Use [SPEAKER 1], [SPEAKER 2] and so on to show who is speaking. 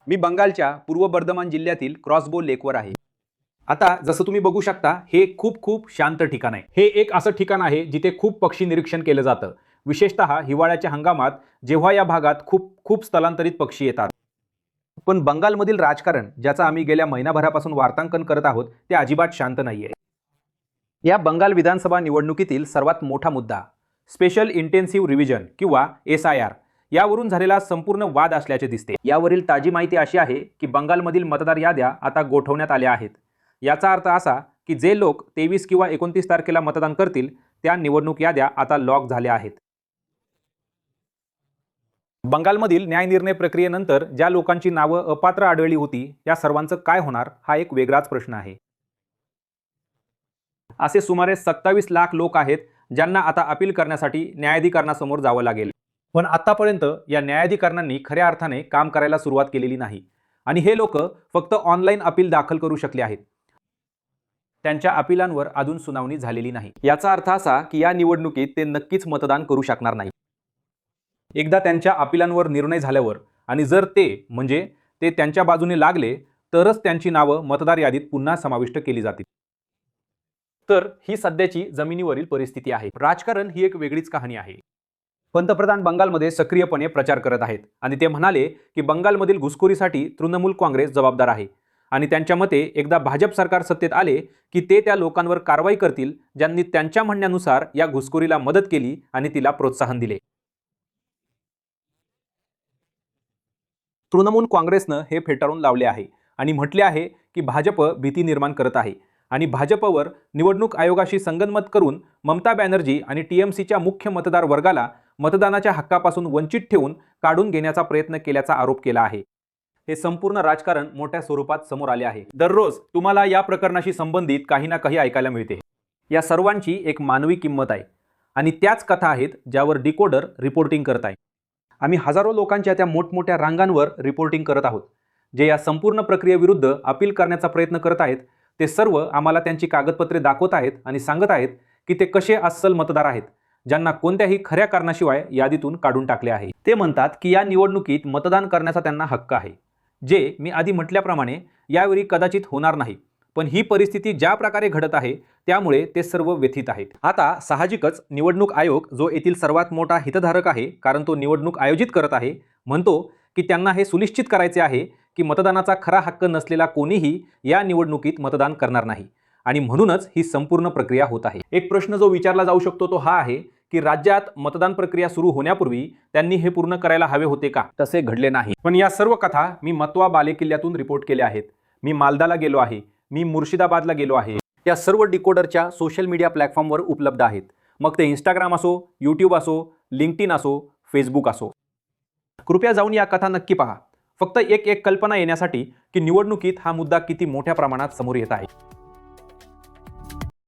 [SPEAKER 1] मी बंगालच्या पूर्व बर्धमान जिल्ह्यातील क्रॉसबो लेकवर आहे। आता जसं तुम्ही बघू शकता हे खूप शांत ठिकाण आहे। हे एक असं ठिकाण आहे जिथे खूप पक्षी निरीक्षण केलं जातं, विशेषतः हिवाळ्याच्या हंगामात जेव्हा या भागात खूप स्थलांतरित पक्षी येतात। पण बंगालमधील राजकारण ज्याचा आम्ही गेल्या महिनाभरापासून वार्तांकन करत आहोत ते अजिबात शांत नाहीये। या बंगाल विधानसभा निवडणुकीतील सर्वात मोठा मुद्दा स्पेशल इंटेन्सिव्ह रिव्हिजन किंवा SIR यावरून झालेला संपूर्ण वाद असल्याचे दिसते। यावरील ताजी माहिती अशी आहे की बंगालमधील मतदार याद्या आता गोठवण्यात आल्या आहेत। याचा अर्थ असा की जे लोक 23 किंवा 29 तारखेला मतदान करतील त्या निवडणूक याद्या आता लॉक झाल्या आहेत। बंगालमधील न्यायनिर्णय प्रक्रियेनंतर ज्या लोकांची नावं अपात्र आढळली होती या सर्वांचं काय होणार हा एक वेगळाच प्रश्न आहे। असे सुमारे 27 लाख लोक आहेत ज्यांना आता अपील करण्यासाठी न्यायाधिकरणासमोर जावं लागेल। पण आतापर्यंत या न्यायाधिकरणांनी खऱ्या अर्थाने काम करायला सुरुवात केलेली नाही आणि हे लोक फक्त ऑनलाईन अपील दाखल करू शकले आहेत। त्यांच्या अपीलांवर अजून सुनावणी झालेली नाही। याचा अर्थ असा की या निवडणुकीत ते नक्कीच मतदान करू शकणार नाही। एकदा त्यांच्या अपीलांवर निर्णय झाल्यावर आणि जर ते त्यांच्या बाजूने लागले तरच त्यांची नावं मतदार यादीत पुन्हा समाविष्ट केली जातील। तर ही सध्याची जमिनीवरील परिस्थिती आहे। राजकारण ही एक वेगळीच कहाणी आहे। पंतप्रधान बंगालमध्ये सक्रियपणे प्रचार करत आहेत आणि ते म्हणाले की बंगालमधील घुसखोरीसाठी तृणमूल काँग्रेस जबाबदार आहे आणि त्यांच्या मते एकदा भाजप सरकार सत्तेत आले की ते त्या लोकांवर कारवाई करतील ज्यांनी त्यांच्या म्हणण्यानुसार या घुसखोरीला मदत केली आणि तिला प्रोत्साहन दिले। तृणमूल काँग्रेसनं हे फेटाळून लावले आहे आणि म्हटले आहे की भाजप भीती निर्माण करत आहे आणि भाजपवर निवडणूक आयोगाशी संगनमत करून ममता बॅनर्जी आणि TMCच्या मुख्य मतदार वर्गाला मतदानाच्या हक्कापासून वंचित ठेवून काढून घेण्याचा प्रयत्न केल्याचा आरोप केला आहे। हे संपूर्ण राजकारण मोठ्या स्वरूपात समोर आले आहे। दररोज तुम्हाला या प्रकरणाशी संबंधित काही ना काही ऐकायला मिळते। या सर्वांची एक मानवी किंमत आहे आणि त्याच कथा आहेत ज्यावर डिकोडर रिपोर्टिंग करत आहे। आम्ही हजारो लोकांच्या त्या मोठमोठ्या रांगांवर रिपोर्टिंग करत आहोत जे या संपूर्ण प्रक्रियेविरुद्ध अपील करण्याचा प्रयत्न करत आहेत। ते सर्व आम्हाला त्यांची कागदपत्रे दाखवत आहेत आणि सांगत आहेत की ते कसे अस्सल मतदार आहेत ज्यांना कोणत्याही खऱ्या कारणाशिवाय यादीतून काढून टाकले आहे। ते म्हणतात की या निवडणुकीत मतदान करण्याचा त्यांना हक्क आहे, जे मी आधी म्हटल्याप्रमाणे यावेळी कदाचित होणार नाही। पण ही परिस्थिती ज्या प्रकारे घडत आहे त्यामुळे ते सर्व व्यथित आहेत। आता साहजिकच निवडणूक आयोग जो येथील सर्वात मोठा हितधारक आहे, कारण तो निवडणूक आयोजित करत आहे, म्हणतो की त्यांना हे सुनिश्चित करायचे आहे की मतदानाचा खरा हक्क नसलेला कोणीही या निवडणुकीत मतदान करणार नाही आणि म्हणूनच ही संपूर्ण प्रक्रिया होत आहे। एक प्रश्न जो विचारला जाऊ शकतो तो हा आहे की राज्यात मतदान प्रक्रिया सुरू होण्यापूर्वी त्यांनी हे पूर्ण करायला हवे होते का? तसे घडले नाही। पण या सर्व कथा मी मतवा बालेकिल्ल्यातून रिपोर्ट केल्या आहेत। मी मालदाला गेलो आहे, मी मुर्शिदाबादला गेलो आहे। या सर्व डिकोडरच्या सोशल मीडिया प्लॅटफॉर्मवर उपलब्ध आहेत, मग ते इंस्टाग्राम असो, यूट्यूब असो, लिंक्डइन असो, फेसबुक असो। कृपया जाऊन या कथा नक्की पहा, फक्त एक कल्पना येण्यासाठी की निवडणुकीत हा मुद्दा किती मोठ्या प्रमाणात समोर येत आहे।